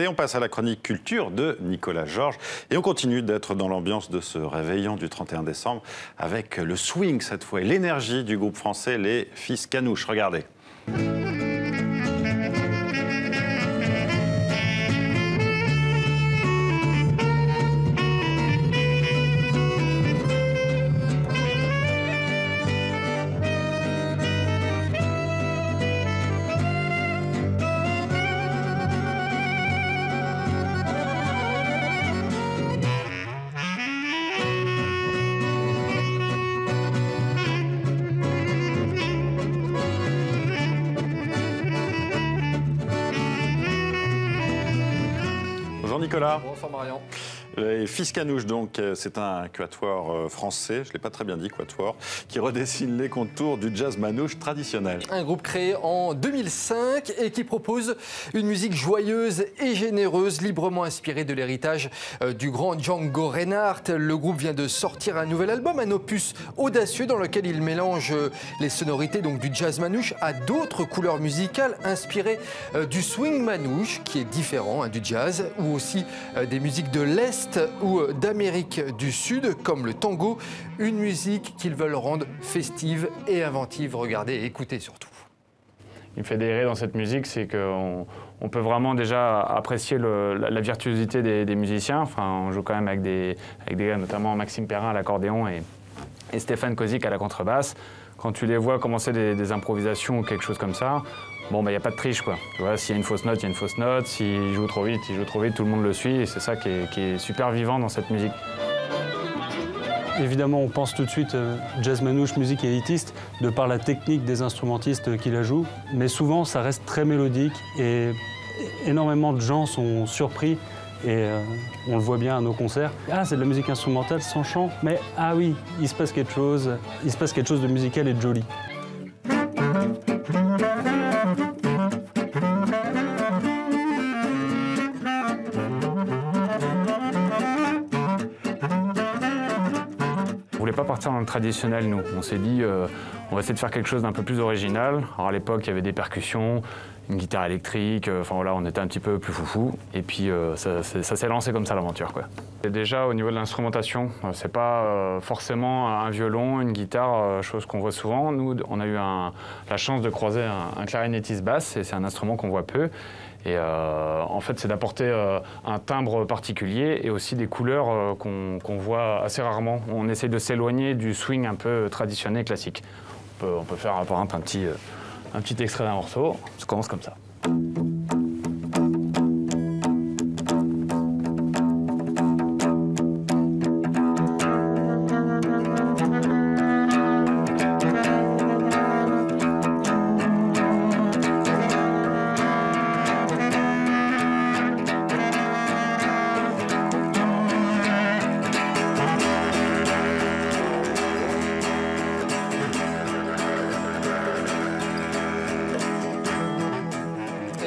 Et on passe à la chronique culture de Nicolas Georges. Et on continue d'être dans l'ambiance de ce réveillon du 31 décembre avec le swing cette fois et l'énergie du groupe français Les Fils Canouches. Regardez. Bonjour Nicolas. Bonsoir Marion. Les Fils Canouches, donc, c'est un quatuor français, je ne l'ai pas très bien dit, quatuor, qui redessine les contours du jazz manouche traditionnel. Un groupe créé en 2005 et qui propose une musique joyeuse et généreuse, librement inspirée de l'héritage du grand Django Reinhardt. Le groupe vient de sortir un nouvel album, un opus audacieux dans lequel il mélange les sonorités donc, du jazz manouche à d'autres couleurs musicales inspirées du swing manouche, qui est différent du jazz, ou aussi des musiques de l'Est ou d'Amérique du Sud, comme le tango, une musique qu'ils veulent rendre festive et inventive. Regardez et écoutez surtout. Il me fait délirer dans cette musique, c'est qu'on peut vraiment déjà apprécier la virtuosité des musiciens. Enfin, on joue quand même avec des gars, notamment Maxime Perrin à l'accordéon et Stéphane Kozik à la contrebasse. Quand tu les vois commencer des improvisations ou quelque chose comme ça, bon, il n'y a pas de triche, quoi. Tu vois, s'il y a une fausse note, il y a une fausse note. S'il joue trop vite, il joue trop vite, tout le monde le suit. Et c'est ça qui est super vivant dans cette musique. Évidemment, on pense tout de suite jazz manouche, musique élitiste, de par la technique des instrumentistes qui la jouent. Mais souvent, ça reste très mélodique et énormément de gens sont surpris. Et on le voit bien à nos concerts. Ah, c'est de la musique instrumentale sans chant, mais ah oui, il se passe quelque chose de musical et de joli. On voulait pas partir dans le traditionnel, nous. On s'est dit, on va essayer de faire quelque chose d'un peu plus original. Alors à l'époque, il y avait des percussions, une guitare électrique, enfin voilà, on était un petit peu plus foufou. Et puis ça s'est lancé comme ça l'aventure, quoi. Et déjà au niveau de l'instrumentation, c'est pas forcément un violon, une guitare, chose qu'on voit souvent. Nous, on a eu la chance de croiser un clarinettiste basse, et c'est un instrument qu'on voit peu. Et en fait, c'est d'apporter un timbre particulier et aussi des couleurs qu'on voit assez rarement. On essaie de s'éloigner du swing un peu traditionnel classique. On peut faire par exemple un petit extrait d'un morceau. Ça commence comme ça.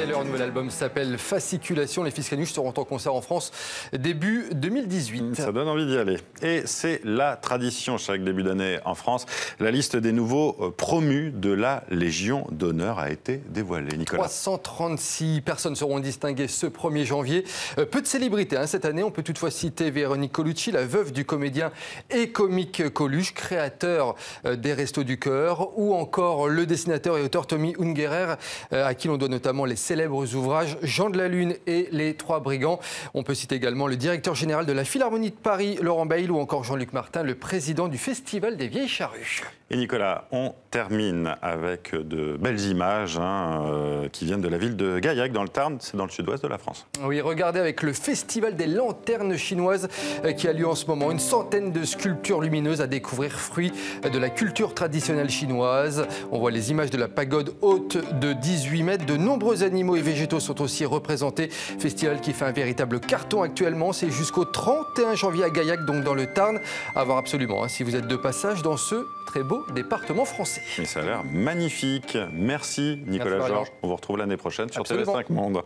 Leur nouvel album s'appelle Fasciculation. Les Fils Canouches seront en concert en France début 2018. Ça donne envie d'y aller. Et c'est la tradition chaque début d'année en France. La liste des nouveaux promus de la Légion d'honneur a été dévoilée. Nicolas. 336 personnes seront distinguées ce 1er janvier. Peu de célébrités cette année. On peut toutefois citer Véronique Colucci, la veuve du comédien et comique Coluche, créateur des Restos du Cœur, ou encore le dessinateur et auteur Tommy Ungerer, à qui l'on doit notamment les célèbres ouvrages Jean de la Lune et Les Trois Brigands. On peut citer également le directeur général de la Philharmonie de Paris, Laurent Bail, ou encore Jean-Luc Martin, le président du Festival des Vieilles Charrues. Et Nicolas, on termine avec de belles images qui viennent de la ville de Gaillac, dans le Tarn, c'est dans le sud-ouest de la France. Oui, regardez avec le Festival des Lanternes chinoises qui a lieu en ce moment. Une centaine de sculptures lumineuses à découvrir, fruits de la culture traditionnelle chinoise. On voit les images de la pagode haute de 18 mètres. De nombreux animaux et végétaux sont aussi représentés. Festival qui fait un véritable carton actuellement. C'est jusqu'au 31 janvier à Gaillac, donc dans le Tarn. À voir absolument si vous êtes de passage dans ce très beau département français. Et ça a l'air magnifique. Merci Nicolas Georges. On vous retrouve l'année prochaine sur TV5 Monde.